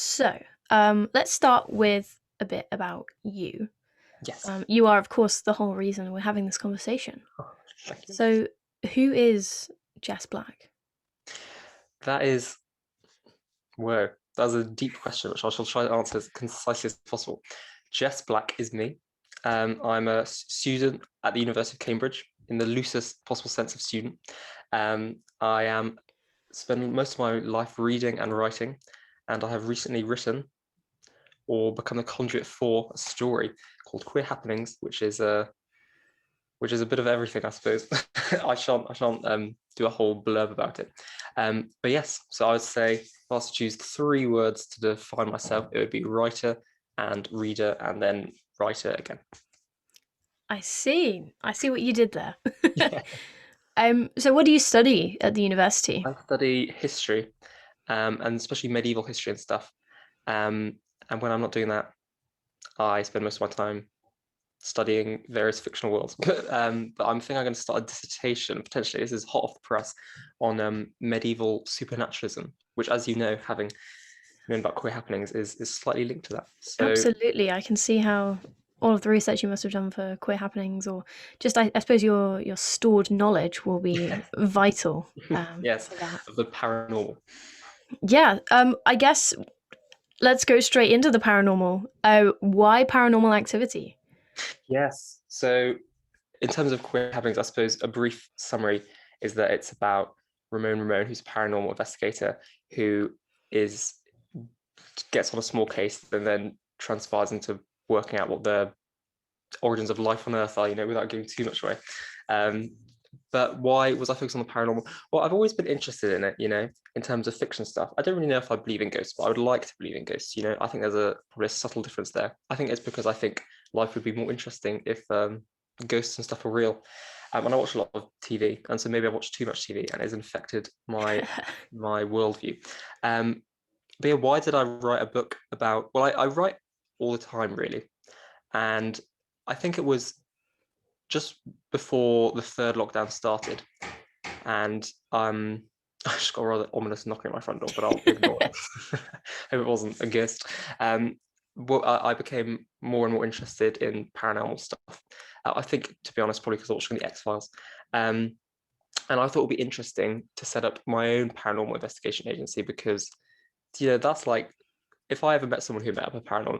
So, let's start with a bit about you. Yes. You are, of course, the whole reason we're having this conversation. Oh, thank you. So, who is Jess Black? That is, whoa, that's a deep question, which I shall try to answer as concisely as possible. Jess Black is me. I'm a student at the University of Cambridge in the loosest possible sense of student. I am spending most of my life reading and writing, and I have recently written or become a conduit for a story called Queer Happenings, which is a bit of everything, I suppose. I shan't do a whole blurb about it. But yes, so I would say if I was to choose three words to define myself, it would be writer and reader and then writer again. I see. I see what you did there. Yeah. So what do you study at the university? I study history, and especially medieval history and stuff. Um, and when I'm not doing that, I spend most of my time studying various fictional worlds. But I'm thinking I'm going to start a dissertation, potentially, this is hot off the press, on medieval supernaturalism, which, as you know, having known about queer happenings, is slightly linked to that. So, Absolutely. I can see how all of the research you must have done for queer happenings, or just I suppose your stored knowledge will be yes, vital yes, for that. of the paranormal. Yeah. I guess let's go straight into the paranormal. Why paranormal activity? Yes. So, in terms of queer happenings, I suppose a brief summary is that it's about Ramon, who's a paranormal investigator who is gets on a small case and then transpires into working out what the origins of life on Earth are, without giving too much away. Um, but why was I focused on the paranormal? Well, I've always been interested in it, in terms of fiction stuff. I don't really know if I believe in ghosts, but I would like to believe in ghosts. I think there's probably a subtle difference there. I think it's because I think life would be more interesting if ghosts and stuff were real. And I watch a lot of TV, and so maybe I watch too much TV, and it's infected my worldview. Um, but yeah, why did I write a book about? Well, I write all the time, really, and I think it was just before the third lockdown started, and I just got a rather ominous knocking at my front door, but I'll ignore it. Hope it wasn't a ghost. Well, I became more and more interested in paranormal stuff. I think, to be honest, probably because I was watching the X Files. Um, and I thought it would be interesting to set up my own paranormal investigation agency because, that's like if I ever met someone who met up a paranormal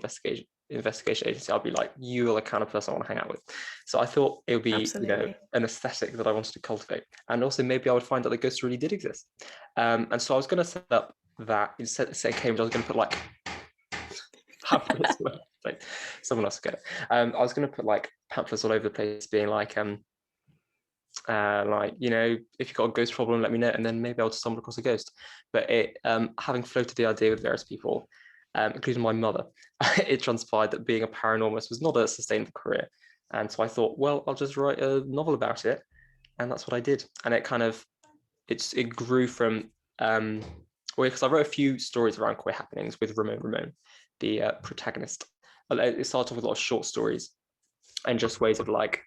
investigation agency, I'd be like, you are the kind of person I want to hang out with. So I thought it would be, Absolutely. an aesthetic that I wanted to cultivate. And also maybe I would find out the ghosts really did exist. And so I was going to set up that instead of saying Cambridge, I was going to put like pamphlets all over the place. Someone else get it. I was going to put like pamphlets all over the place being like, if you've got a ghost problem, let me know, and then maybe I'll just stumble across a ghost. But having floated the idea with various people, including my mother, it transpired that being a paranormalist was not a sustainable career. And so I thought, well, I'll just write a novel about it, and that's what I did. And it grew from well, because I wrote a few stories around queer happenings with Ramon, the protagonist. It started off with a lot of short stories and just ways of like,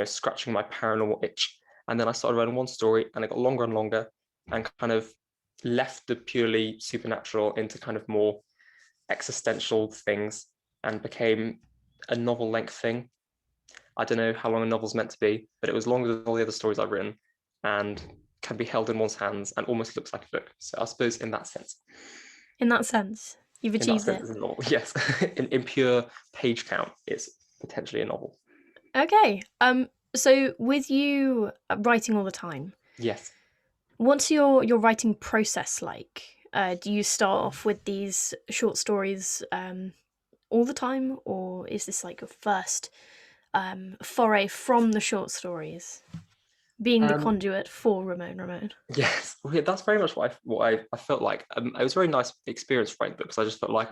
scratching my paranormal itch. And then I started writing one story and it got longer and longer and kind of left the purely supernatural into kind of more existential things and became a novel length thing. I don't know how long a novel's meant to be, but it was longer than all the other stories I've written and can be held in one's hands and almost looks like a book. So I suppose In that sense, you've in that achieved sense, it. it's a novel. Yes, in pure page count, it's potentially a novel. Okay. So with you writing all the time, Yes. what's your writing process like? Do you start off with these short stories all the time, or is this like your first foray from the short stories, being the Um, conduit for Ramon? Yes, well, yeah, that's very much what I felt like. It was a very nice experience writing books. I just felt like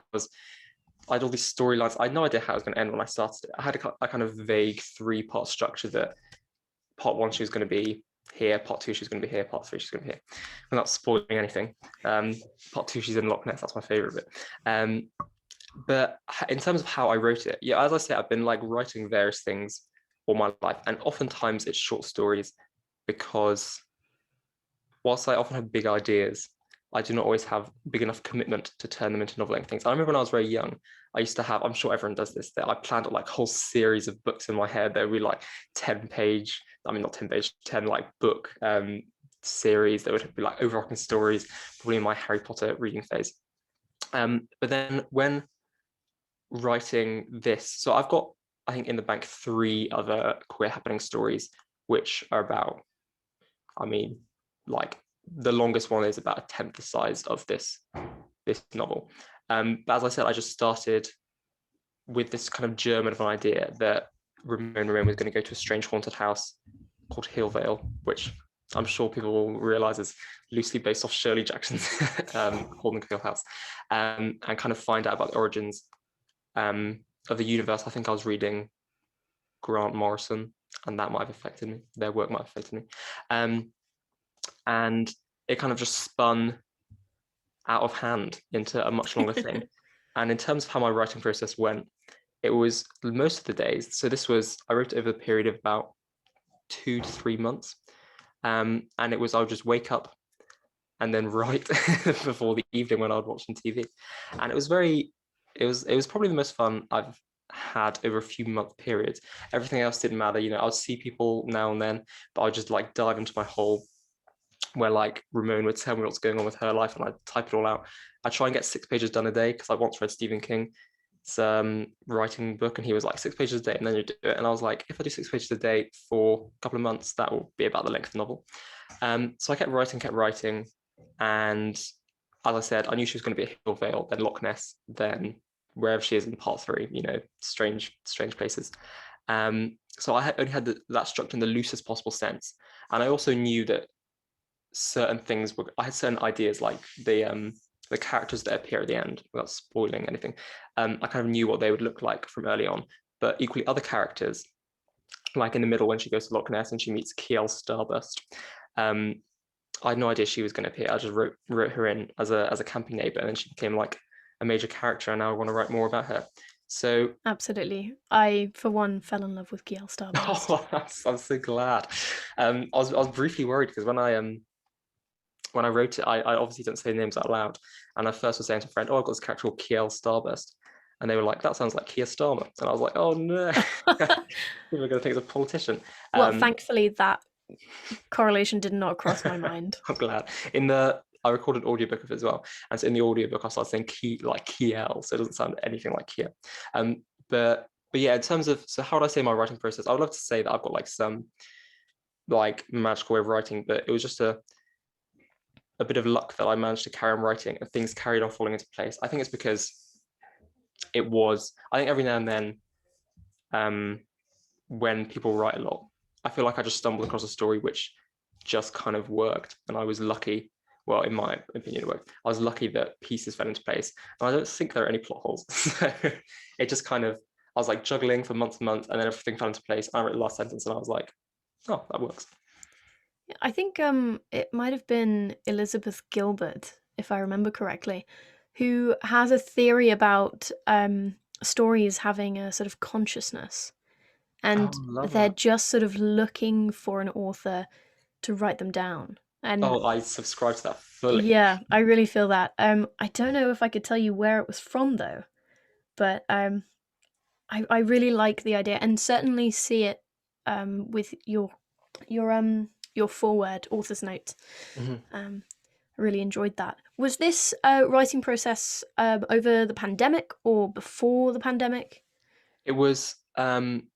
I had all these storylines. I had no idea how it was going to end when I started it. I had a kind of vague three-part structure that part one she was going to be here, part two she's going to be here, part three she's going to be here. Without spoiling anything, part two she's in Loch Ness. That's my favorite bit. But in terms of how I wrote it, yeah, as I say, I've been like writing various things all my life, and oftentimes it's short stories because whilst I often have big ideas, I do not always have big enough commitment to turn them into novel-length things. I remember when I was very young, I used to have, I'm sure everyone does this, that I planned out like a whole series of books in my head. There would be like 10 page, I mean, not 10 page, 10 like book series that would be like overarching stories, probably in my Harry Potter reading phase. But then when writing this, so I've got, I think, in the bank 3 other queer happening stories, which are about, I mean, like the longest one is about a tenth the size of this novel. But as I said, I just started with this kind of German of an idea that Ramon was going to go to a strange haunted house called Hill Vale, which I'm sure people will realize is loosely based off Shirley Jackson's Holden Hill House, and kind of find out about the origins of the universe. I think I was reading Grant Morrison, and that might have affected me. Their work might have affected me. And it kind of just spun out of hand into a much longer thing. And in terms of how my writing process went, it was most of the days. So this was, I wrote over a period of about 2 to 3 months. And it was, I would just wake up and then write before the evening when I would watch on TV. And it was probably the most fun I've had over a few month periods. Everything else didn't matter. You know, I'd see people now and then, but I'd just like dive into my hole where like Ramon would tell me what's going on with her life and I'd type it all out. I try and get 6 pages done a day because I once read Stephen King's writing book and he was like 6 pages a day and then you do it. And I was like, if I do 6 pages a day for a couple of months, that will be about the length of the novel. So I kept writing. And as I said, I knew she was going to be at Hill Vale, then Loch Ness, then wherever she is in part 3, you know, strange places. So I only had that structured in the loosest possible sense. And I also knew that certain things were, I had certain ideas, like the characters that appear at the end, without spoiling anything. I kind of knew what they would look like from early on, but equally other characters, like in the middle when she goes to Loch Ness and she meets Kiel Starburst. I had no idea she was going to appear. I just wrote her in as a camping neighbor, and then she became like a major character, and now I want to write more about her. So Absolutely. I, for one, fell in love with Giel Starburst. oh, I'm so glad. I was briefly worried because when I wrote it, I obviously didn't say names out loud, and I first was saying to a friend, "Oh, I've got this character called Kiel Starburst," and they were like, "That sounds like Keir Starmer," and I was like, "Oh no, people are going to think it's a politician." Well, thankfully, that correlation did not cross my mind. I'm glad. I recorded an audiobook of it as well. And so in the audiobook, I started saying Kiel, so it doesn't sound anything like Kia. But yeah, in terms of, so how would I say my writing process? I would love to say that I've got like some like magical way of writing, but it was just a bit of luck that I managed to carry on writing and things carried on falling into place. I think it's because I think every now and then, when people write a lot, I feel like I just stumbled across a story which just kind of worked, and I was lucky. Well, in my opinion, it worked. I was lucky that pieces fell into place, and I don't think there are any plot holes. So it just kind of, I was like juggling for months and months, and then everything fell into place. I wrote the last sentence, and I was like, "Oh, that works." I think it might have been Elizabeth Gilbert, if I remember correctly, who has a theory about stories having a sort of consciousness, Oh, and I love they're that. just sort of looking for an author to write them down. And Oh, I subscribe to that fully. yeah, I really feel that. I don't know if I could tell you where it was from though, but I really like the idea and certainly see it with your foreword author's note. Mhm. I really enjoyed that. Was this writing process over the pandemic or before the pandemic? It was in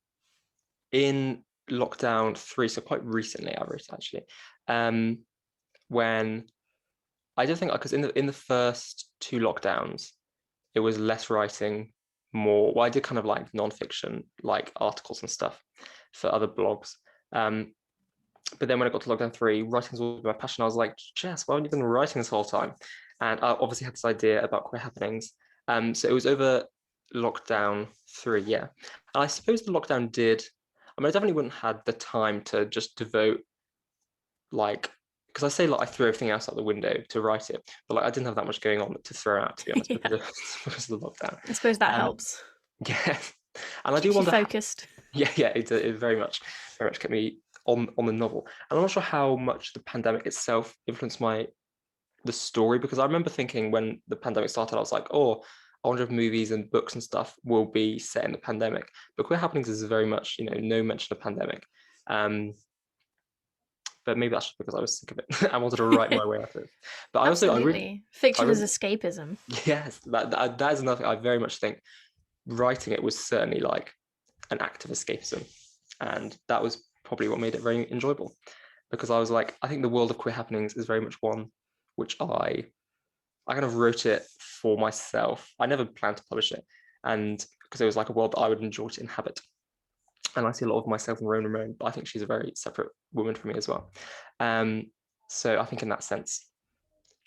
lockdown 3, so quite recently. I wrote actually, when I don't think, because in the first 2 lockdowns, it was less writing, more. Well, I did kind of like nonfiction, like articles and stuff for other blogs. But then when I got to lockdown 3, writing was always my passion. I was like, Jess, why haven't you been writing this whole time? And I obviously had this idea about queer happenings. So it was over lockdown 3, yeah. And I suppose the lockdown did. I mean, I definitely wouldn't have had the time to just devote like, because I say like I threw everything else out the window to write it, but like I didn't have that much going on to throw out, to be honest, Yeah, because of the lockdown. I suppose that Um, helps. yeah, and I do Keeps you wonder how, focused. yeah, it very much kept me on the novel. And I'm not sure how much the pandemic itself influenced my the story, because I remember thinking when the pandemic started, I was like, oh, I wonder if movies and books and stuff will be set in the pandemic. But Queer Happenings is very much, no mention of pandemic. Um, but maybe that's just because I was sick of it. I wanted to write my way out of it. But Absolutely. I Fiction is really, escapism. yes, that is another thing. I very much think writing it was certainly like an act of escapism, and that was probably what made it very enjoyable. Because I was like, I think the world of Queer Happenings is very much one which I kind of wrote it for myself. I never planned to publish it, and because it was like a world that I would enjoy to inhabit. And I see a lot of myself in Ramon, but I think she's a very separate woman from me as well. Um, so I think in that sense,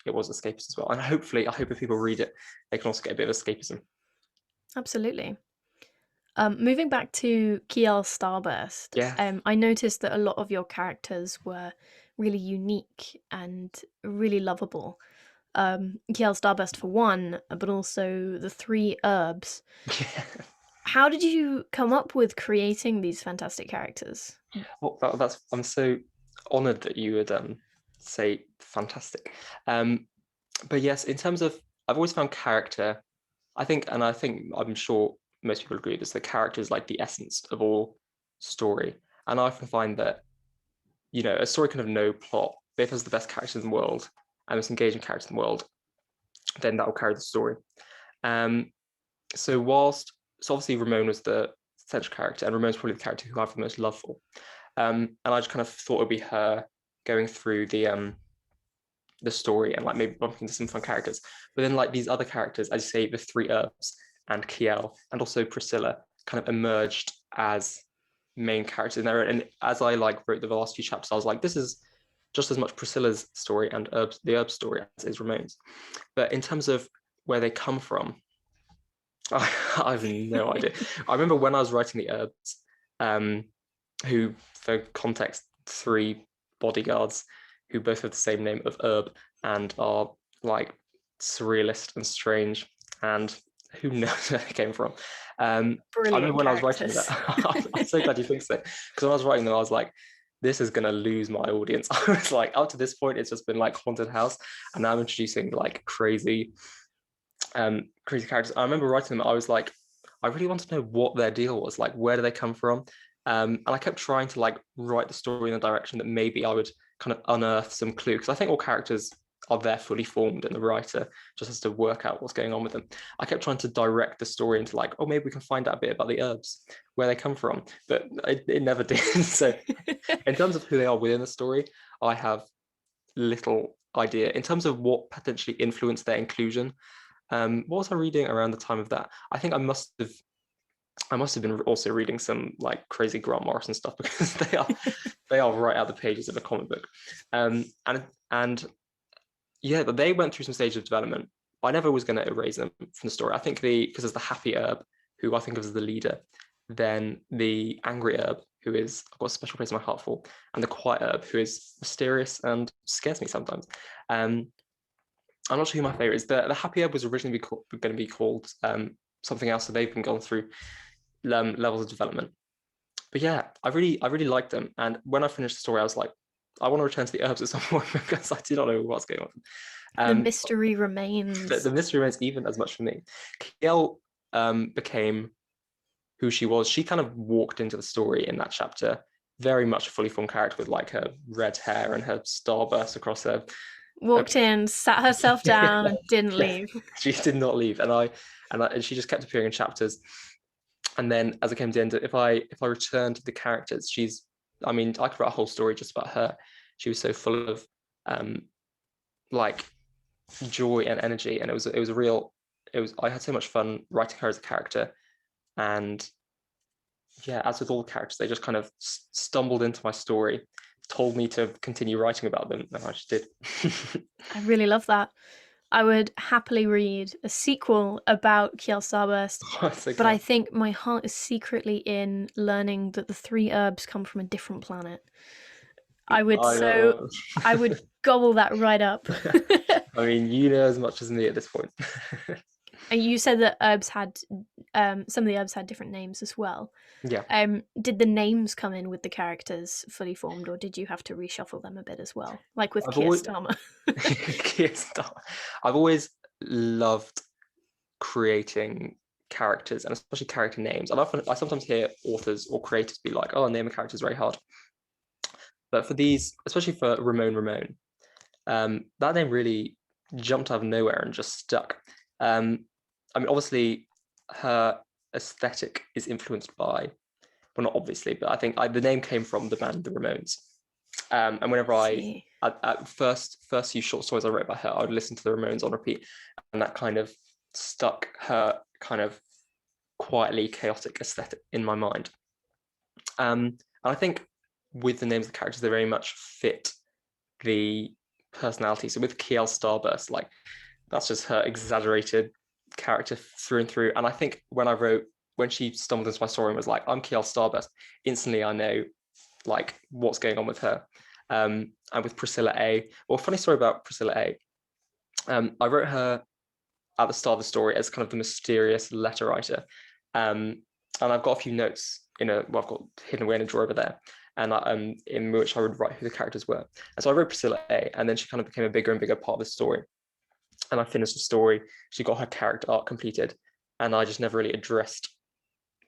it was escapist as well. And hopefully, I hope if people read it, they can also get a bit of escapism. Absolutely. Moving back to Kiel Starburst, Yeah. I noticed that a lot of your characters were really unique and really lovable. Kiel Starburst for one, but also the three herbs. Yeah. How did you come up with creating these fantastic characters? Well, that's I'm so honoured that you would say fantastic. Um, but yes, in terms of I've always found character. I think I'm sure most people agree with this. The character is like the essence of all story, and I often find that a story can have no plot, but if it's the best character in the world and most engaging character in the world, then that will carry the story. Um, so obviously Ramon was the central character, and Ramon's probably the character who I have the most love for. And I just kind of thought it'd be her going through the story and like maybe bumping into some fun characters. But then like these other characters, as you say, the three herbs and Kiel and also Priscilla kind of emerged as main characters in there. And as I like wrote the last few chapters, I was like, this is just as much Priscilla's story and the herb story as is Ramon's. But in terms of where they come from, I have no idea. I remember when I was writing the herbs, who, for context, three bodyguards who both have the same name of Herb and are like surrealist and strange, and who knows where they came from. I remember Brilliant when I was writing that, characters. I'm so glad you think so. Because when I was writing them, I was like, this is gonna lose my audience. I was like, up to this point, it's just been like haunted house, and now I'm introducing like crazy characters. I remember writing them, I was like, I really want to know what their deal was, like where do they come from? And I kept trying to like write the story in the direction that maybe I would kind of unearth some clue, because I think all characters are there fully formed and the writer just has to work out what's going on with them. I kept trying to direct the story into like, oh, maybe we can find out a bit about the herbs, where they come from, but it never did. So in terms of who they are within the story, I have little idea. In terms of what potentially influenced their inclusion, what was I reading around the time of that? I think I must have been also reading some like crazy Grant Morrison stuff, because they are right out the pages of a comic book. And yeah, but they went through some stages of development. I never was going to erase them from the story. I think because there's the happy herb, who I think of as the leader, then the angry herb, who is I've got a special place in my heart for, and the quiet herb, who is mysterious and scares me sometimes. Um, I'm not sure who my favorite is. The happy herb was originally going to be called something else, so they've been gone through levels of development. But yeah, I really liked them. And when I finished the story, I was like, I want to return to the herbs at some point, because I did not know what's going on. The Um, mystery the remains. mystery remains even as much for me. Kiel became who she was. She kind of walked into the story in that chapter, very much a fully formed character with like her red hair and her starburst across her. Walked in, sat herself down, and didn't Yeah, leave. she did not leave, and she just kept appearing in chapters. And then as it came to the end, if I returned to the characters, I mean, I could write a whole story just about her. She was so full of um like joy and energy, and I had so much fun writing her as a character. And yeah, as with all the characters, they just kind of stumbled into my story, told me to continue writing about them, and I just did. I really love that. I would happily read a sequel about Kiel Starburst, I'm so but I glad. think my heart is secretly in learning that the three herbs come from a different planet. I would I so know. I would gobble that right up. I mean, you know as much as me at this point. And you said that herbs had some of the others had different names as well. Yeah. Did the names come in with the characters fully formed, or did you have to reshuffle them a bit as well, like with I've Keir always Starmer? I've always loved creating characters, and especially character names. And I sometimes hear authors or creators be like, "Oh, name a character is very hard." But for these, especially for Ramon, that name really jumped out of nowhere and just stuck. I mean, obviously, her aesthetic is influenced by, well, not obviously, but I think the name came from the band The Ramones. And whenever See. at first few short stories I wrote about her, I would listen to the Ramones on repeat, and that kind of stuck her kind of quietly chaotic aesthetic in my mind. And I think with the names of the characters, they very much fit the personality. So with Kiel Starburst, like that's just her exaggerated character through and through. And I think when she stumbled into my story and was like, "I'm Kiel Starburst," instantly I know like what's going on with her. And with Priscilla A, well, funny story about Priscilla A. I wrote her at the start of the story as kind of the mysterious letter writer. And I've got a few notes I've got hidden away in a drawer over there, and in which I would write who the characters were. And so I wrote Priscilla A, and then she kind of became a bigger and bigger part of the story. And I finished the story. She got her character arc completed, and I just never really addressed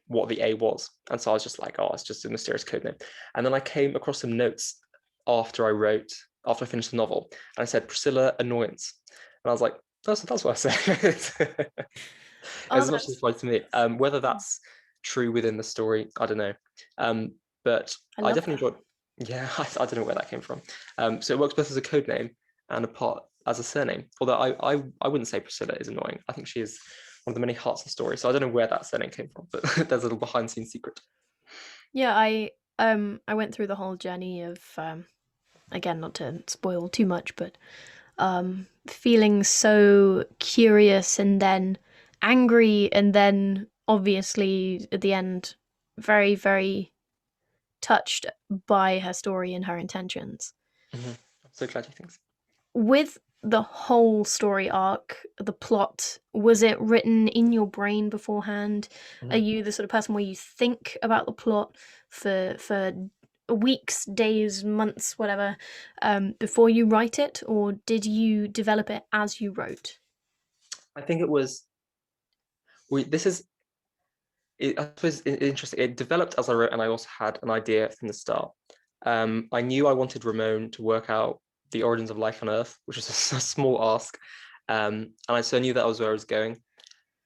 what the A was. And so I was just like, oh, it's just a mysterious code name. And then I came across some notes after I finished the novel, and I said Priscilla Annoyance, and I was like, that's what I said. Oh, As much as that's it applies to me. Whether that's true within the story, I don't know. But I I love definitely that. enjoyed. Yeah, I don't know where that came from. So it works both as a code name and a part as a surname. Although I wouldn't say Priscilla is annoying. I think she is one of the many hearts of the story. So I don't know where that surname came from, but there's a little behind the scenes secret. Yeah, I went through the whole journey of again, not to spoil too much, but feeling so curious and then angry and then obviously at the end very very touched by her story and her intentions. Mm-hmm. I'm so glad you think so. With the whole story arc, the plot, was it written in your brain beforehand? Are Mm-hmm. you the sort of person where you think about the plot for weeks, days, months, whatever, before you write it, or did you develop it as you wrote? I think it was. This is I suppose interesting. It developed as I wrote, and I also had an idea from the start. I knew I wanted Ramon to work out the origins of life on Earth, which is a small ask, and I so knew that was where I was going.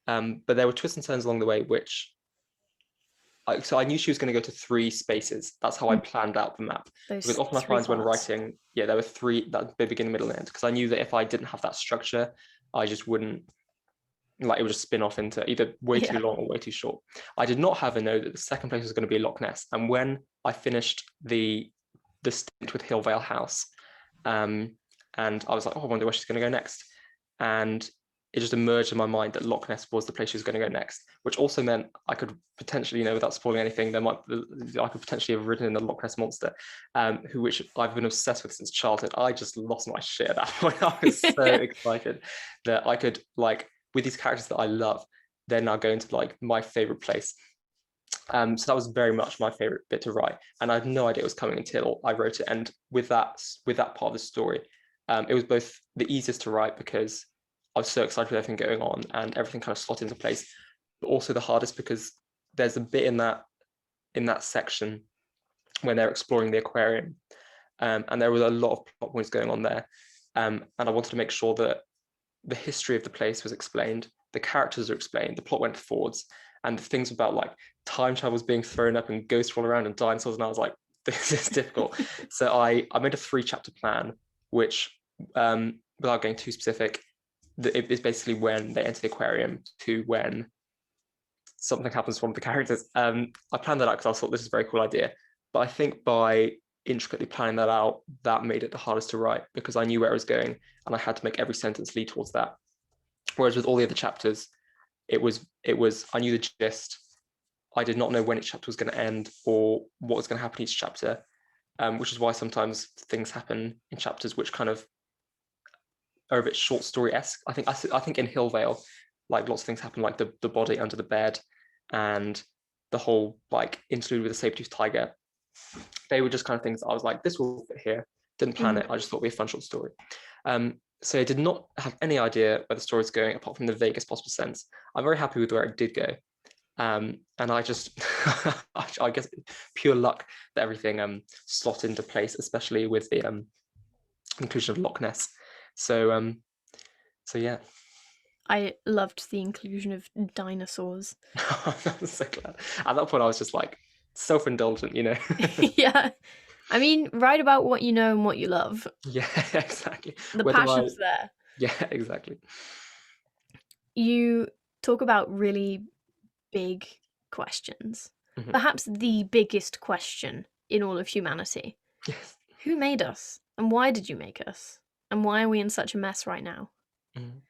But there were twists and turns along the way, so I knew she was going to go to three spaces. That's how I Mm, planned out the map. Because those often I three find when parts. writing, yeah, there were three that begin, middle, and end. Because I knew that if I didn't have that structure, I just wouldn't like it would just spin off into either way too Yeah. long or way too short. I did not have a know that the second place was going to be Loch Ness. And when I finished the stint with Hill Vale House, um, and I was like, oh, I wonder where she's going to go next. And it just emerged in my mind that Loch Ness was the place she was going to go next, which also meant I could potentially, without spoiling anything, I could potentially have written in the Loch Ness monster, which I've been obsessed with since childhood. I just lost my shit at that point. I was so excited that I could with these characters that I love, they're now going to like my favorite place. So that was very much my favorite bit to write, and I had no idea it was coming until I wrote it. And with that part of the story, it was both the easiest to write because I was so excited with everything going on and everything kind of slotted into place, but also the hardest because there's a bit in that section when they're exploring the aquarium, and there was a lot of plot points going on there, and I wanted to make sure that the history of the place was explained, the characters are explained, the plot went forwards, and the things about like time travel was being thrown up and ghosts roll around and dinosaurs, and I was like, this is difficult. So I made a 3-chapter plan, which without getting too specific, it is basically when they enter the aquarium to when something happens to one of the characters. I planned that out because I thought this is a very cool idea, but I think by intricately planning that out, that made it the hardest to write because I knew where I was going and I had to make every sentence lead towards that. Whereas with all the other chapters, it was I knew the gist. I did not know when each chapter was going to end or what was going to happen in each chapter, which is why sometimes things happen in chapters which kind of are a bit short story esque. I think in Hill Vale, like lots of things happen, like the body under the bed, and the whole like interlude with the saber-toothed tiger. They were just kind of things that I was like, this will fit here. Didn't plan Mm. it. I just thought it'd be a fun short story. So I did not have any idea where the story's going apart from the vaguest possible sense. I'm very happy with where it did go. And I just, I guess, pure luck that everything slotted into place, especially with the inclusion of Loch Ness. So, so yeah. I loved the inclusion of dinosaurs. I'm so glad. At that point, I was just like self-indulgent, you know. Yeah. I mean, write about what you know and what you love. Yeah, exactly. The Whether I, passion's there. yeah, exactly. You talk about really big questions. Mhm. Perhaps the biggest question in all of humanity. Yes. Who made us? And why did you make us? And why are we in such a mess right now? Mhm.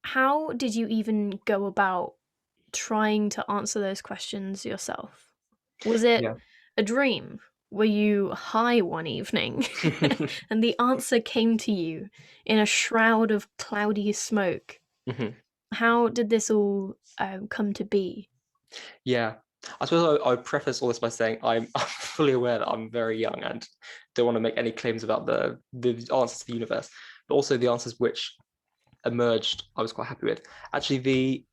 How did you even go about trying to answer those questions yourself? Was it Yeah. a dream? Were you high one evening and the answer came to you in a shroud of cloudy smoke? Mhm. How did this all come to be? Yeah. I suppose I preface all this by saying I'm fully aware that I'm very young and don't want to make any claims about the answers to the universe, but also the answers which emerged, I was quite happy with. Actually,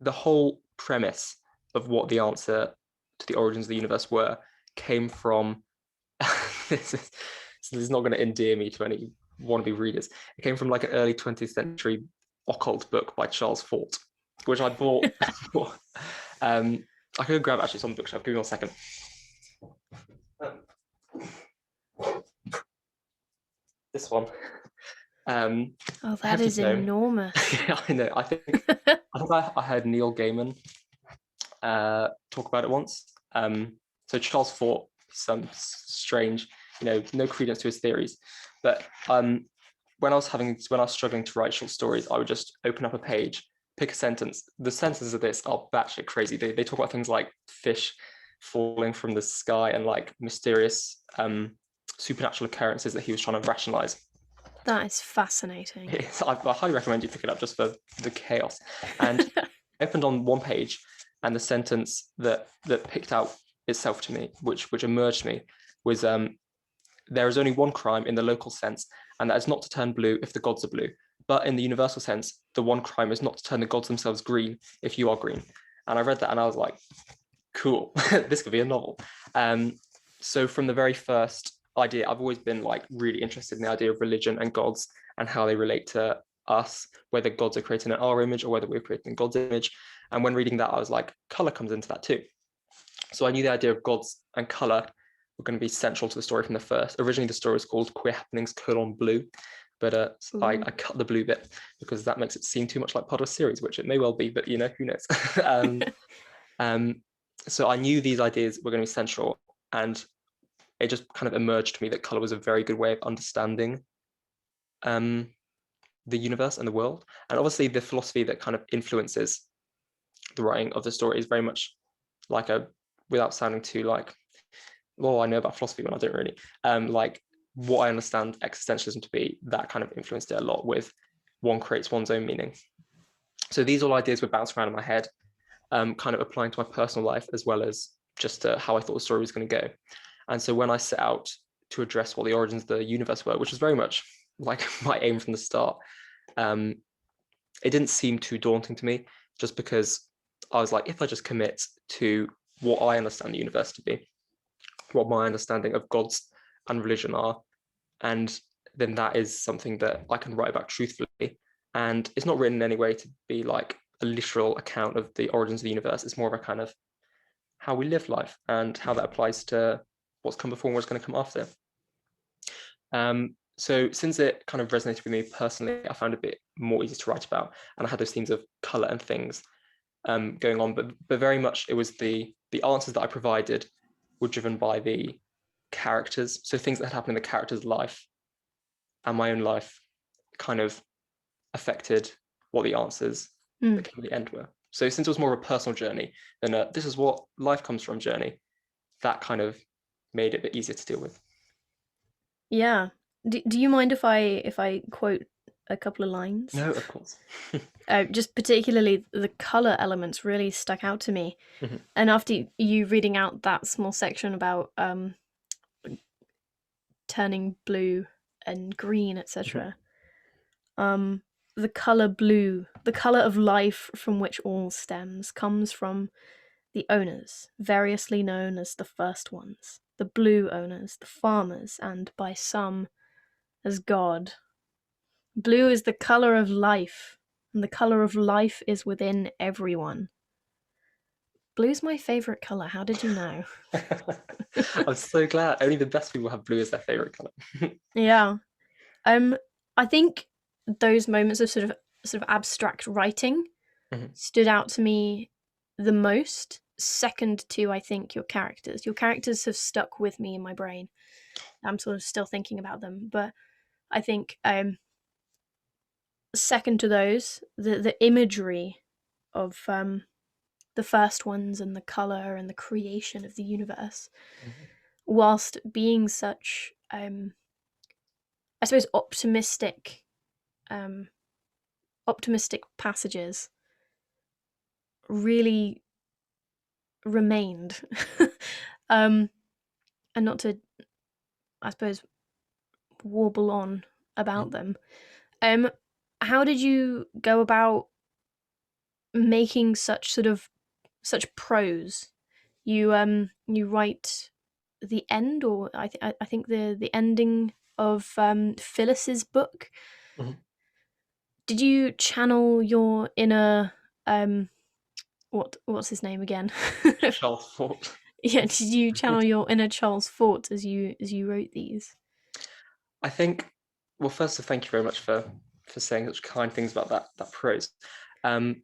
the whole premise of what the answer to the origins of the universe were came from this is so this is not going to endear me to any wannabe readers. It came from like an early 20th century occult book by Charles Fort, which I bought. um, I could grab actually some bookshelf. Give me 1 second. This one. Oh, I that have to is know. enormous. Yeah, I know. I think I heard Neil Gaiman talk about it once. So Charles Fort, some strange, no credence to his theories. But when I was struggling to write short stories, I would just open up a page, pick a sentence. The sentences of this are batshit crazy. They talk about things like fish falling from the sky and like mysterious supernatural occurrences that he was trying to rationalize. That is fascinating. I highly recommend you pick it up just for the chaos. And I opened on one page, and the sentence that picked out itself to me, which emerged to me, was there is only one crime in the local sense, and that is not to turn blue if the gods are blue. But in the universal sense, the one crime is not to turn the gods themselves green if you are green. And I read that and I was like, cool, this could be a novel. So from the very first idea, I've always been like really interested in the idea of religion and gods and how they relate to us, whether gods are created in our image or whether we're creating God's image. And when reading that, I was like, color comes into that too. So I knew the idea of gods and color were going to be central to the story from the first. Originally, the story was called Queer Happenings: Blue, but I cut the blue bit because that makes it seem too much like part of a series, which it may well be, but who knows. um, so I knew these ideas were going to be central, and it just kind of emerged to me that color was a very good way of understanding the universe and the world. And obviously, the philosophy that kind of influences the writing of the story is very much like without sounding too like, well, I know about philosophy when I don't really, like what I understand existentialism to be, that kind of influenced it a lot with one creates one's own meaning. So these all ideas were bouncing around in my head, kind of applying to my personal life as well as just how I thought the story was going to go. And so when I set out to address what the origins of the universe were, which was very much like my aim from the start, it didn't seem too daunting to me, just because I was like, if I just commit to what I understand the universe to be, what my understanding of gods and religion are, and then that is something that I can write about truthfully. And it's not written in any way to be like a literal account of the origins of the universe. It's more of a kind of how we live life and how that applies to what's come before and what's going to come after. So since it kind of resonated with me personally, I found it a bit more easy to write about, and I had those themes of color and things going on, but very much it was the answers that I provided were driven by the characters. So things that had happened in the character's life and my own life kind of affected what the answers Mm. that came at the end were. So since it was more of a personal journey than this is what life comes from journey, that kind of made it a bit easier to deal with. Yeah. Do you mind if I quote a couple of lines. No, of course. Just particularly the color elements really stuck out to me. Mhm, And after you reading out that small section about turning blue and green, mhm, etc., um, the color blue, the color of life from which all stems, comes from the owners, variously known as the first ones, the blue owners, the farmers, and by some as God. Blue is the color of life, and the color of life is within everyone. Blue's my favorite color. How did you know? I'm so glad. Only the best people have blue as their favorite color. Yeah. Um, I think those moments of sort of abstract writing Mhm, stood out to me the most. Second to, I think, your characters. Your characters have stuck with me in my brain. I'm sort of still thinking about them, but I think second to those, the imagery of the first ones and the color and the creation of the universe, mhm, whilst being such, I suppose, um, optimistic passages, really remained. um, and not to, I suppose, warble on about mhm. them. Um, how did you go about making such prose? You write the end, or I think the ending of Phyllis's book. Mhm. Did you channel your inner what's his name again? Charles Fort. Yeah, did you channel your inner Charles Fort as you wrote these? I think, well, first of all, thank you very much for saying such kind things about that prose. Um,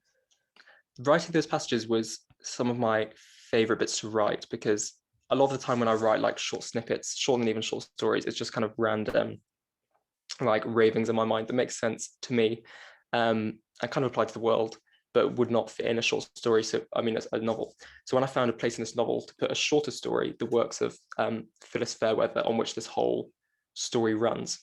Writing those passages was some of my favorite bits to write because a lot of the time when I write like short snippets, shorter than even short stories, it's just kind of random like ravings in my mind that makes sense to me and kind of apply to the world, but would not fit in a short story. So, I mean, it's a novel. So when I found a place in this novel to put a shorter story, the works of Phyllis Fairweather, on which this whole story runs,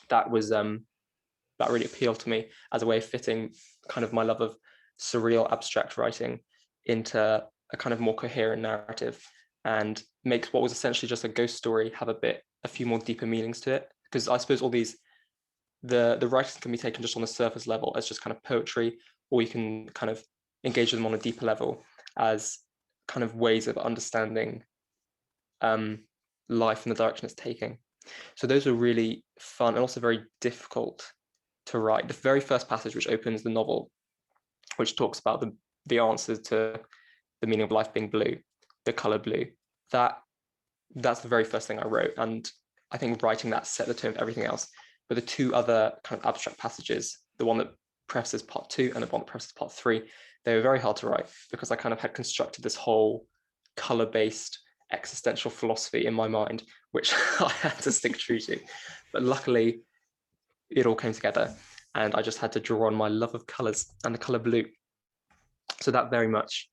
that was that really appealed to me as a way of fitting kind of my love of surreal abstract writing into a kind of more coherent narrative and makes what was essentially just a ghost story have a few more deeper meanings to it. Because I suppose all these the writings can be taken just on the surface level as just kind of poetry, or you can kind of engage with them on a deeper level as kind of ways of understanding um, life and the direction it's taking. So those are really fun and also very difficult to write. The very first passage, which opens the novel, which talks about the answers to the meaning of life being blue, the color blue, that that's the very first thing I wrote, and I think writing that set the tone for everything else. But the two other kind of abstract passages, the one that prefaces part two and the one that prefaces part three, they were very hard to write because I kind of had constructed this whole color-based existential philosophy in my mind, which I had to stick true to. But luckily, it all came together, and I just had to draw on my love of colors and the color blue. So that very much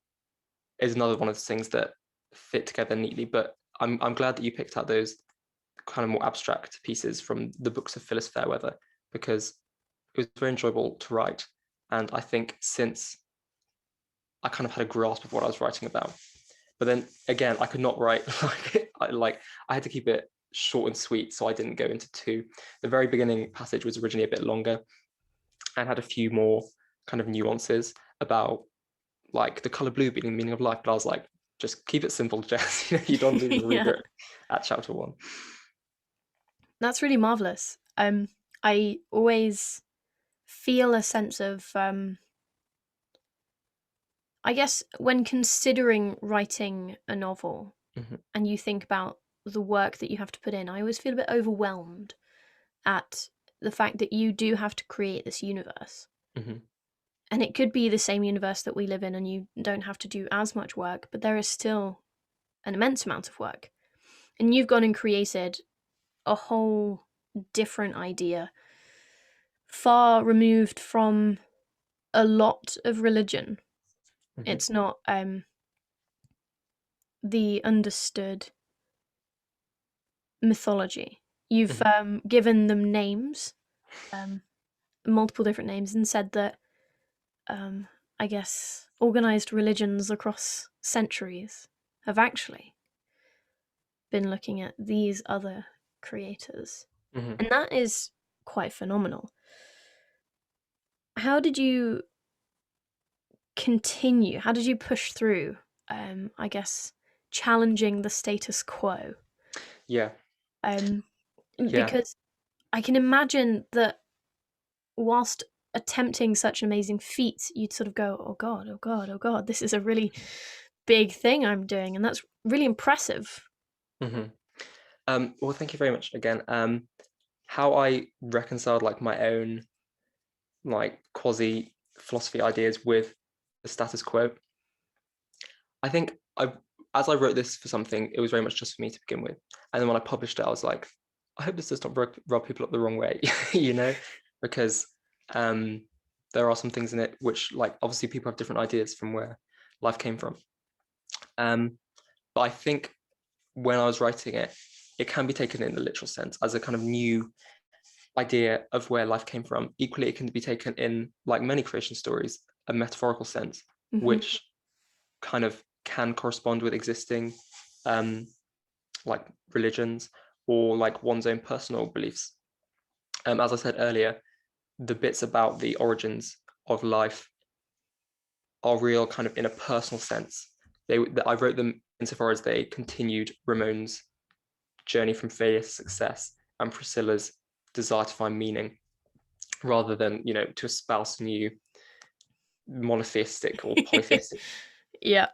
is another one of the things that fit together neatly. But I'm glad that you picked out those kind of more abstract pieces from the books of Phyllis Fairweather because it was very enjoyable to write. And I think since I kind of had a grasp of what I was writing about, but then again, I could not write like I had to keep it short and sweet, so I didn't go into two. The very beginning passage was originally a bit longer and had a few more kind of nuances about like the color blue being the meaning of life. But I was like, just keep it simple, Jess. You don't need to read Yeah, it at chapter one. that's really marvelous. I always feel a sense of, I guess, when considering writing a novel Mm-hmm, and you think about the work that you have to put in, I always feel a bit overwhelmed at the fact that you do have to create this universe. mm-hmm, And it could be the same universe that we live in, and you don't have to do as much work, but there is still an immense amount of work. And you've gone and created a whole different idea, far removed from a lot of religion. mm-hmm, It's not the understood mythology. You've mm-hmm. given them names. Um, multiple different names and said that, I guess, organized religions across centuries have actually been looking at these other creators. Hmm. And that is quite phenomenal. How did you continue? How did you push through, I guess, challenging the status quo? Yeah, Um, yeah. because I can imagine that whilst attempting such an amazing feat, you'd sort of go, oh God, oh God, oh God, this is a really big thing I'm doing. And that's really impressive. Hmm. Well, thank you very much again. How I reconciled like my own like quasi philosophy ideas with the status quo. I think as I wrote this for something, it was very much just for me to begin with. And then when I published it, I was like, I hope this does not rub people up the wrong way, because um, there are some things in it which, like, obviously people have different ideas from where life came from. Um, but I think when I was writing it, it can be taken in the literal sense as a kind of new idea of where life came from. Equally, it can be taken in, like many creation stories, a metaphorical sense, Hmm. which kind of can correspond with existing um, like religions or like one's own personal beliefs. As I said earlier, the bits about the origins of life are real kind of in a personal sense. I wrote them insofar as they continued Ramon's journey from failure to success and Priscilla's desire to find meaning rather than, to espouse new monotheistic or polytheistic Yeah.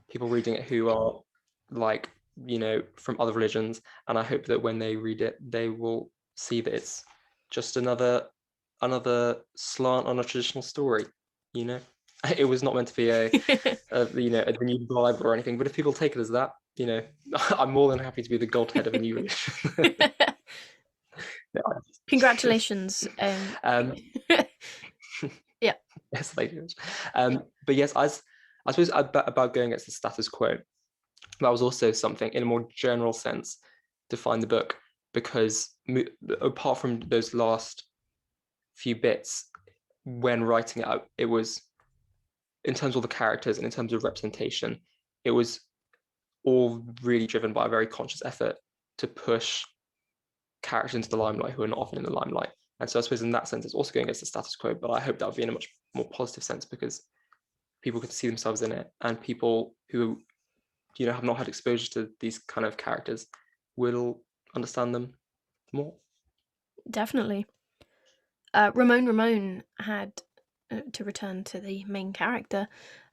people reading it who are like, from other religions. And I hope that when they read it, they will see that it's just another slant on a traditional story, you know. It was not meant to be a new Bible or anything, but if people take it as that, I'm more than happy to be the godhead of a new religion. No, Congratulations. um, Yeah. yes, thank you. But yes, I suppose about going against the status quo, that was also something in a more general sense to find the book, because apart from those last few bits, when writing it out, it was, in terms of the characters and in terms of representation, it was all really driven by a very conscious effort to push characters into the limelight who are not often in the limelight. And so I suppose in that sense, it's also going against the status quo, but I hope that would be in a much more positive sense, because people could see themselves in it, and people who have not had exposure to these kind of characters will understand them more. Definitely. Ramon had, to return to the main character,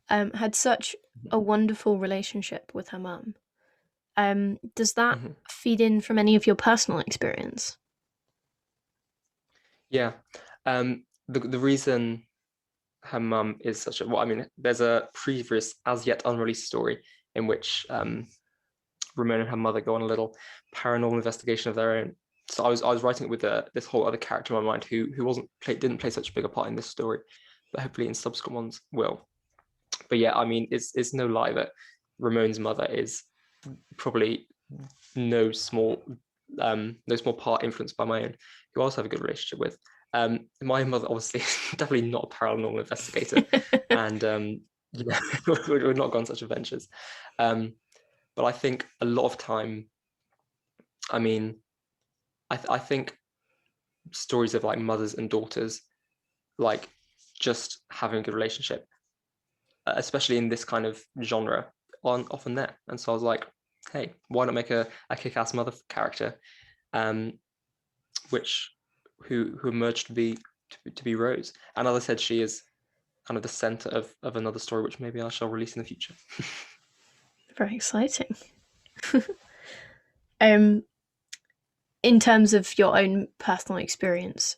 had such a wonderful relationship with her mum. Does that Mm-hmm. feed in from any of your personal experience? Yeah. The reason her mum is such a, well, I mean, there's a previous as yet unreleased story in which Ramona and her mother go on a little paranormal investigation of their own. So I was writing it with this whole other character in my mind who didn't play such a big a part in this story, but hopefully in subsequent ones will. But yeah, I mean, it's no lie that Ramon's mother is probably no small no small part influenced by my own, who I also have a good relationship with. My mother obviously is definitely not a paranormal investigator, and we're not gone such adventures. But I think a lot of time, I mean, I think stories of like mothers and daughters, like just having a good relationship, especially in this kind of genre, aren't often there. And so I was like, hey, why not make a kick-ass mother character, um, which who emerged to be Rose. And as I said, she is kind of the center of another story, which maybe I shall release in the future. Very exciting. um, in terms of your own personal experience,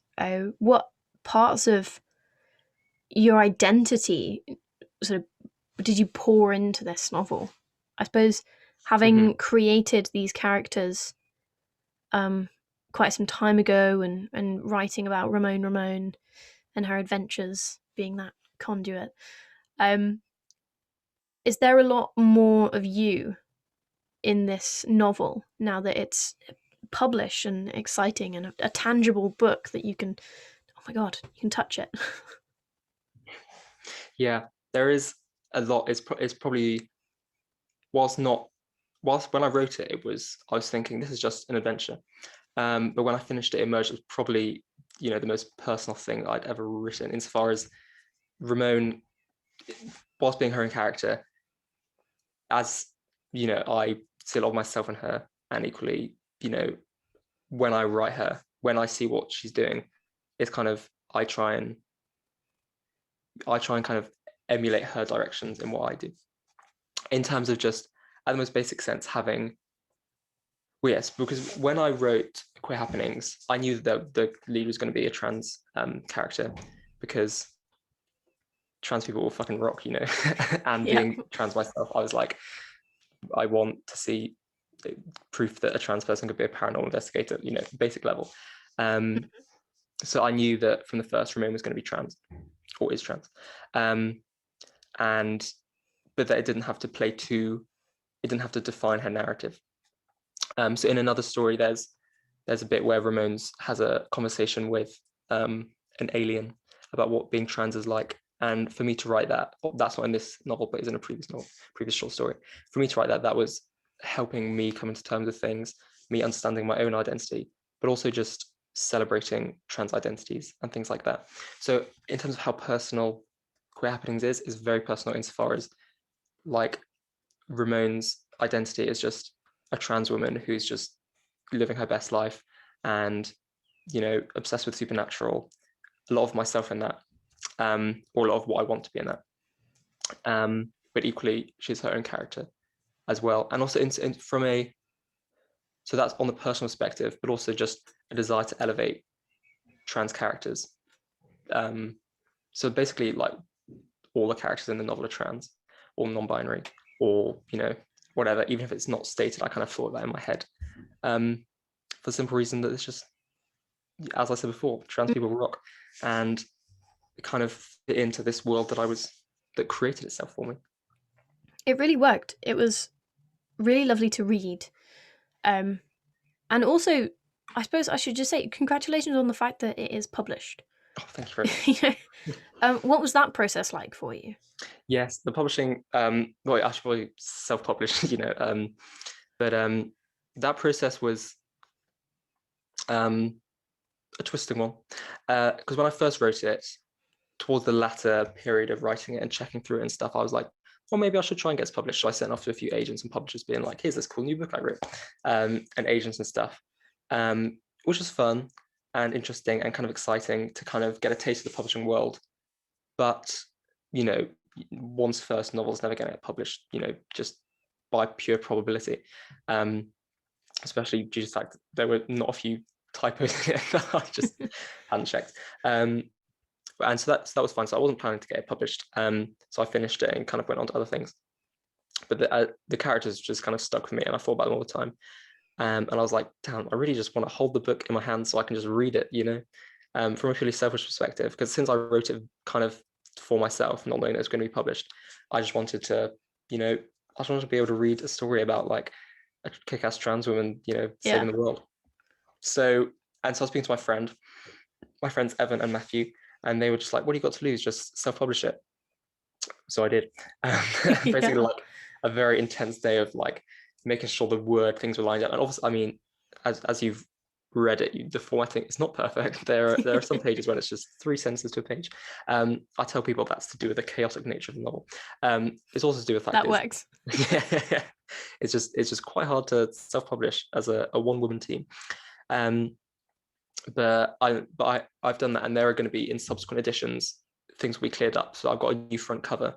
what parts of your identity sort of did you pour into this novel? I suppose having Mm-hmm. created these characters um, quite some time ago and writing about Ramon and her adventures, being that conduit, um, is there a lot more of you in this novel now that it's publish and exciting, and a tangible book that you can, oh my god, you can touch it. Yeah, there is a lot. It's probably, whilst not whilst when I wrote it, I was thinking this is just an adventure. But when I finished it, it emerged as probably, the most personal thing I'd ever written, insofar as Ramon, whilst being her own character, as I see a lot of myself in her, and equally, when I write her, when I see what she's doing, it's kind of I try and kind of emulate her directions in what I do. In terms of just at the most basic sense, having, well, yes, because when I wrote Queer Happenings, I knew that the lead was going to be a trans character, because trans people will fucking rock, and Yeah. being trans myself, I was like, I want to see proof that a trans person could be a paranormal investigator, basic level. So I knew that from the first, Ramon was going to be trans, or is trans, and but that it didn't have to define her narrative. So in another story, there's a bit where Ramones has a conversation with an alien about what being trans is like. And for me to write that, that's not in this novel, but is in a previous short story. For me to write that, that was helping me come into terms with things, me understanding my own identity, but also just celebrating trans identities and things like that. So in terms of how personal Queer Happenings is very personal, insofar as, like, Ramon's identity is just a trans woman who's just living her best life, and obsessed with supernatural. A lot of myself in that, or a lot of what I want to be in that. But equally, she's her own character as well, and also from a, so that's on the personal perspective, but also just a desire to elevate trans characters. So basically, like, all the characters in the novel are trans or non-binary, or whatever. Even if it's not stated, I kind of thought that in my head, for the simple reason that it's just, as I said before, trans people rock, and it kind of fit into this world that created itself for me. It really worked. It was really lovely to read. And also, I suppose I should just say congratulations on the fact that it is published. Oh, thank you very much. What was that process like for you? Yes, the publishing. Well, I should probably self-publish, but that process was a twisting one, because when I first wrote it, towards the latter period of writing it and checking through it and stuff, I was like, well, maybe I should try and get it published. So I sent off to a few agents and publishers, being like, here's this cool new book I wrote, and agents and stuff, which was fun and interesting and kind of exciting to kind of get a taste of the publishing world. But, one's first novel is never going to get published, just by pure probability, especially due to the fact that there were not a few typos in it that I just hadn't checked. And so that was fine. So I wasn't planning to get it published. So I finished it and kind of went on to other things. But the characters just kind of stuck with me, and I thought about them all the time. And I was like, damn, I really just want to hold the book in my hand so I can just read it, from a purely selfish perspective. Because since I wrote it kind of for myself, not knowing it was going to be published, I just wanted to, I just wanted to be able to read a story about, like, a kick-ass trans woman, saving the world. So I was speaking to my friends Evan and Matthew, and they were just like, what do you got to lose? Just self-publish it. So I did. Basically, like, a very intense day of, like, making sure the word things were lined up. And obviously, I mean, as you've read it, the formatting is not perfect. There are some pages when it's just 3 sentences to a page. I tell people that's to do with the chaotic nature of the novel. It's also to do with the fact that works. Yeah, it's just quite hard to self-publish as a one-woman team. But I've done that, and there are going to be, in subsequent editions, things will be cleared up. So I've got a new front cover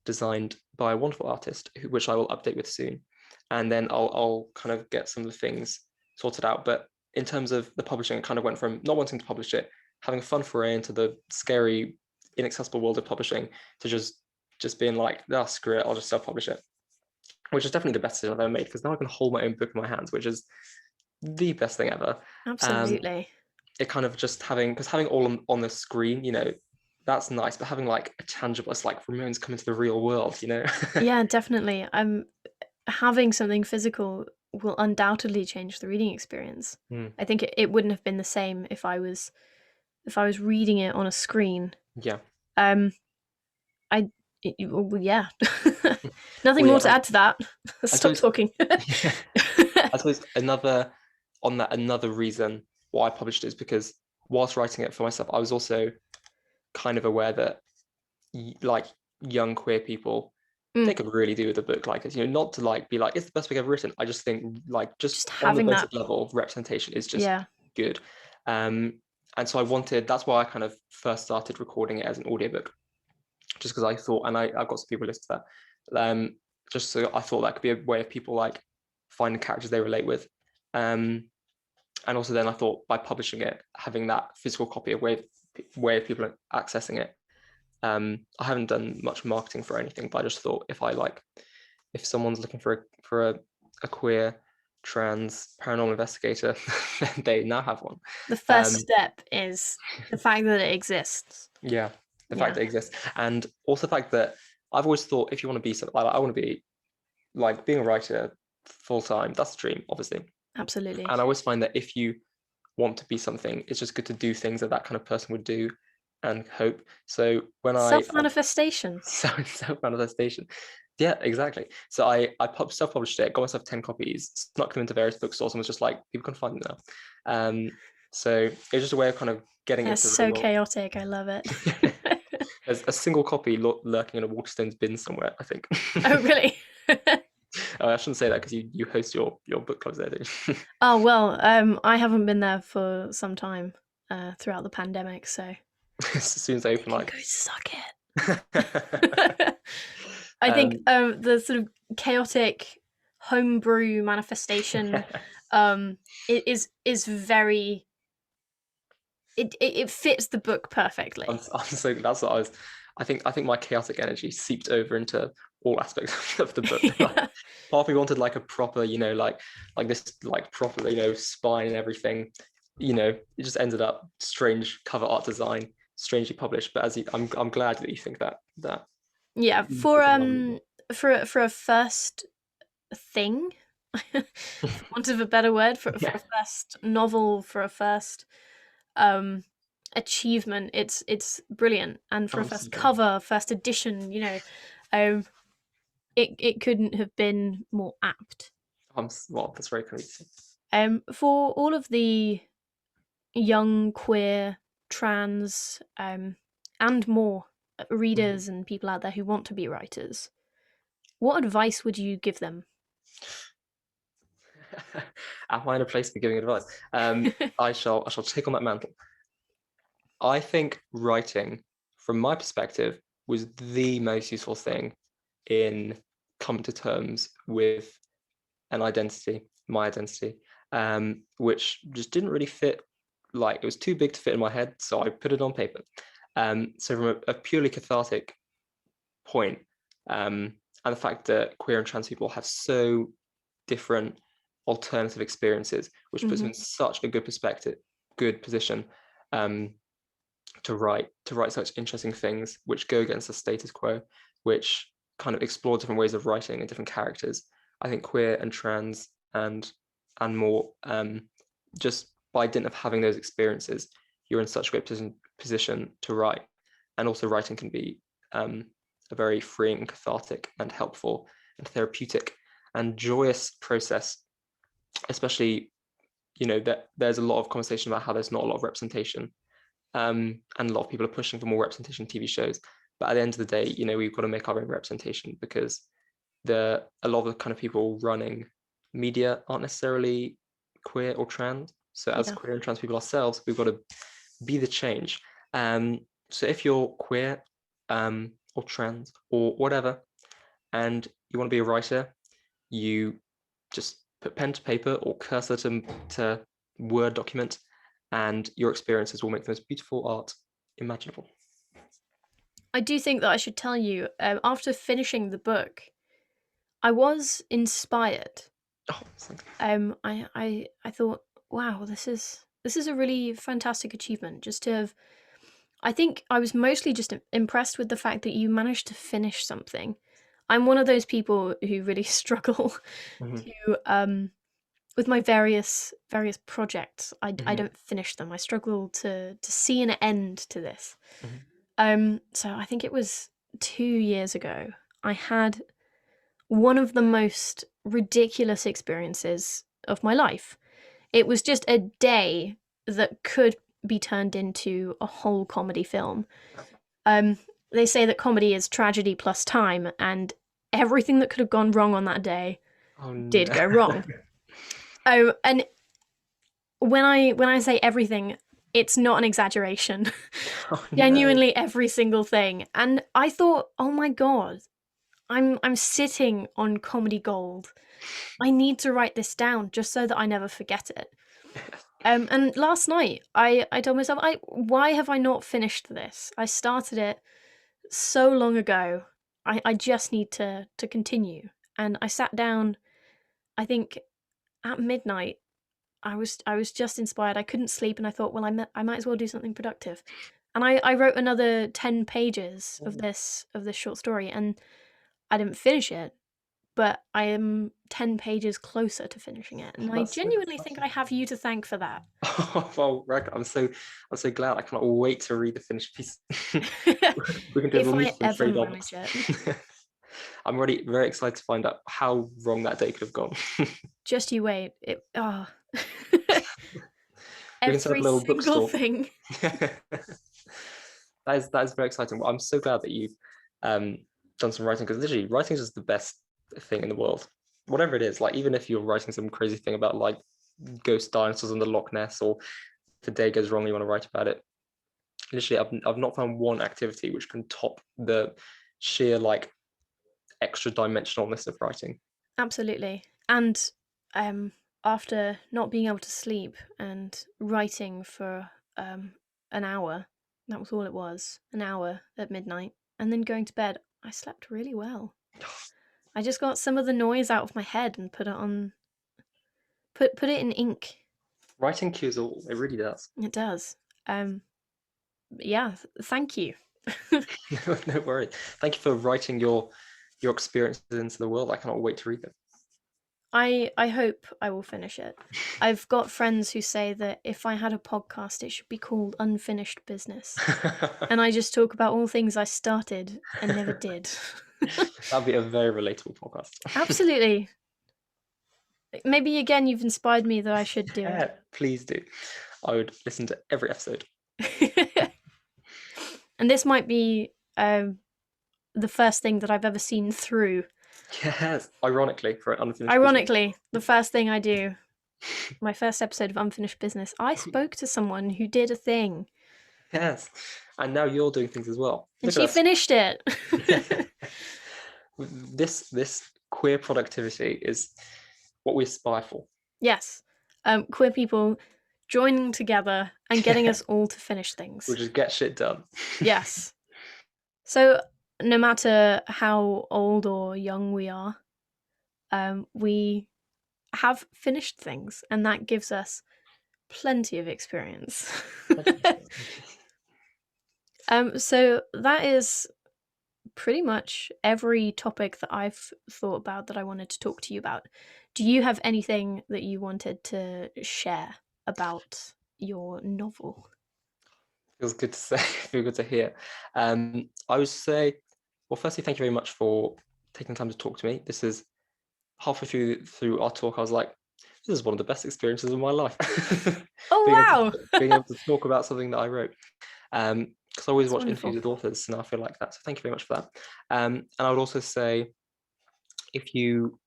designed by a wonderful artist, which I will update with soon, and then I'll kind of get some of the things sorted out. But in terms of the publishing, it kind of went from not wanting to publish it, having a fun foray into the scary, inaccessible world of publishing, to just being like, oh, screw it, I'll just self-publish it, which is definitely the best decision I've ever made, because now I can hold my own book in my hands, which is the best thing ever. Absolutely. It kind of just having all on the screen, that's nice, but having, like, a tangible, it's like Ramon's coming to the real world, Yeah, definitely. Having something physical will undoubtedly change the reading experience. Mm. I think it wouldn't have been the same if I was reading it on a screen. Yeah. Um, I well, yeah. Nothing Well, more yeah. to add to that. I Stop suppose. talking. Yeah. I suppose another reason why I published it is because whilst writing it for myself, I was also kind of aware that like young queer people, they Mm, could really do with a book like this. Not to like be like it's the best book I've written. I just think like just just on the having that, basic level, representation is just yeah, good. And so that's why I kind of first started recording it as an audiobook, just because I thought, and I've got some people listed that. Just so I thought that could be a way of people like finding characters they relate with. Um, and also then I thought by publishing it, having that physical copy of way of people accessing it. I haven't done much marketing for anything, but I just thought if someone's looking for a queer trans paranormal investigator, then they now have one. the first Um, step is the fact that it exists. yeah, the fact Yeah, that it exists, and also the fact that I've always thought if you want to be something, I want to be like being a writer full time. That's the dream, obviously. absolutely. And I always find that if you want to be something, it's just good to do things that that kind of person would do and hope. So when I Self manifestation. self manifestation, yeah, exactly. So I self published it, got myself 10 copies, snuck them into various bookstores, and was just like, people can find them now. So it's just a way of kind of getting That's into the real so world. chaotic. I love it. There's a single copy lurking in a Waterstones bin somewhere, I think. Oh, really? Oh, I shouldn't say that because you host your book clubs there, don't you? Oh, well, I haven't been there for some time throughout the pandemic, so As soon as I they open, can like. go suck it. I think um, the sort of chaotic homebrew manifestation is very it fits the book perfectly. I'm so that's what I was. I think my chaotic energy seeped over into all aspects of the book. Like, Yeah. part of me wanted like a proper, like this, like proper, spine and everything. It just ended up strange cover art design, strangely published. But I'm glad that you think that Yeah, you think in line with it. for a first thing, for want of a better word, for Yeah, a first novel, for a first um achievement, it's brilliant. And for a I'm so first glad. cover, first edition, um it couldn't have been more apt. Well, that's very kind of you to say. For all of the young queer trans and more Mhm. readers and people out there who want to be writers, what advice would you give them? Am I in a place for giving advice? I shall take on that mantle. I think writing, from my perspective, was the most useful thing in coming to terms with an identity, my identity, which just didn't really fit. Like it was too big to fit in my head, so I put it on paper. So from a purely cathartic point, and the fact that queer and trans people have so different alternative experiences, which puts them Hmm. in such a good perspective, good position, um, to write such interesting things which go against the status quo, which kind of explore different ways of writing and different characters. I think queer and trans and more, just by dint of having those experiences, you're in such a great position to write. And also writing can be a very freeing and cathartic and helpful and therapeutic and joyous process, especially that there's a lot of conversation about how there's not a lot of representation, and a lot of people are pushing for more representation in TV shows. But at the end of the day, we've got to make our own representation because a lot of the kind of people running media aren't necessarily queer or trans. So as Yeah. queer and trans people ourselves, we've got to be the change. So if you're queer, or trans or whatever, and you want to be a writer, you just put pen to paper or cursor to Word document, and your experiences will make the most beautiful art imaginable. I do think that I should tell you, after finishing the book, I was inspired. Oh, thanks. I thought, wow, this is a really fantastic achievement. Just to have, I think I was mostly just impressed with the fact that you managed to finish something. I'm one of those people who really struggle Mhm. to with my various projects, I Mhm, don't finish them. I struggle to see an end to this. mhm. So I think it was 2 years ago. I had one of the most ridiculous experiences of my life. It was just a day that could be turned into a whole comedy film. Um, they say that comedy is tragedy plus time, and everything that could have gone wrong on that day Oh did no. go wrong. Oh, and when I say everything, it's not an exaggeration. Oh no. Genuinely every single thing. And I thought, oh my god, I'm sitting on comedy gold. I need to write this down just so that I never forget it. And last night I told myself, why have I not finished this? I started it so long ago. I just need to continue. And I sat down, I think at midnight. I was just inspired. I couldn't sleep, and I thought, well, I might as well do something productive. And I wrote another 10 pages of Oh, this short story, and I didn't finish it, but I am 10 pages closer to finishing it, and I that's so genuinely think I exciting. have you to thank for that. Oh, well, Rag, I'm so glad. I cannot wait to read the finished piece. We can do a If little I meeting ever trade on manage it, it. I'm already very excited to find out how wrong that day could have gone. just you wait. We can set up Every a little single bookstore. thing. That is very exciting. Well, I'm so glad that you've um, done some writing, because literally writing is just the best thing in the world. Whatever it is, like even if you're writing some crazy thing about like ghost dinosaurs in the Loch Ness, or if a day goes wrong, you want to write about it. Literally, I've not found one activity which can top the sheer like extra dimensionalness of writing. Absolutely. And um, after not being able to sleep and writing for an hour, that was all it was, an hour at midnight, and then going to bed, I slept really well. I just got some of the noise out of my head and put it on, put it in ink. Writing cures all. It really does. It does. Um, yeah, thank you. No worries. Thank you for writing your experiences into the world. I cannot wait to read them. I hope I will finish it. I've got friends who say that if I had a podcast, it should be called Unfinished Business. And I just talk about all things I started and never did. That'd be a very relatable podcast. Absolutely. Maybe again, you've inspired me that I should do Yeah, please do. I would listen to every episode. it. And this might be the first thing that I've ever seen through. Yes, ironically, for an unfinished business. Ironically, the first thing I do, my first episode of Unfinished Business, I spoke to someone who did a thing Yes, and now you're doing things as well. and Look she at us. finished it. This queer productivity is what we aspire for. Yes. Queer people joining together and getting Yeah, us all to finish we'll things. just get shit done. Yes. So, no matter how old or young we are, we have finished things, and that gives us plenty of experience. So that is pretty much every topic that I've thought about that I wanted to talk to you about. Do you have anything that you wanted to share about your novel? Feels good to say. Feel good to hear. I would say, well, firstly, thank you very much for taking the time to talk to me. This is halfway through our talk. I was like, this is one of the best experiences of my life. Oh, being able to wow! being able to talk about something that I wrote. Because I always That's watch wonderful. interviews with authors, and I feel like that. So thank you very much for that. And I would also say, if you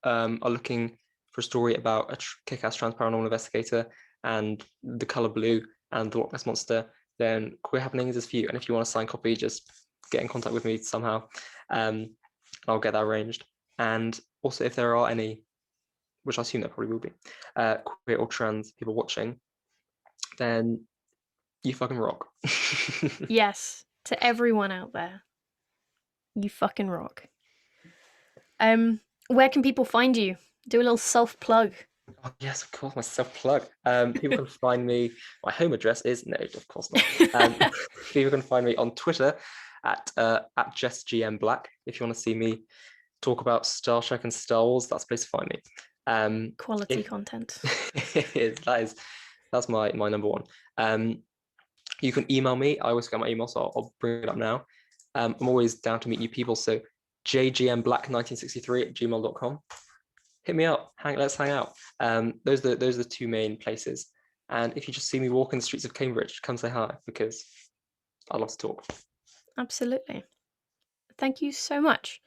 are looking for a story about a kick-ass trans paranormal investigator and the color blue and the Loch Ness monster, then Queer Happenings is for you. And if you want a signed copy, just get in contact with me somehow. I'll get that arranged. And also, if there are any, which I assume there probably will be, queer or trans people watching, then you fucking rock. Yes, to everyone out there, you fucking rock. Where can people find you? Do a little self plug. Oh, yes, of course, my self-plug. People can find me. My home address is no, of course not. People can find me on Twitter at Jess Black. If you want to see me talk about Star Trek and Star Wars, that's the place to find me. Quality If content. that's my number one. You can email me. I always get my email, so I'll bring it up now. I'm always down to meet new people. So jgmblack1963@gmail.com. Hit me up. Let's hang out. Those are the two main places. And if you just see me walking the streets of Cambridge, come say hi because I'd love to talk. Absolutely. Thank you so much.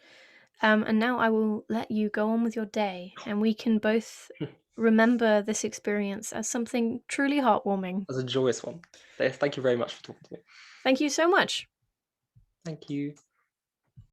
And now I will let you go on with your day, and we can both remember this experience as something truly heartwarming. That's a joyous one. Thank you very much for talking to me. Thank you so much. Thank you.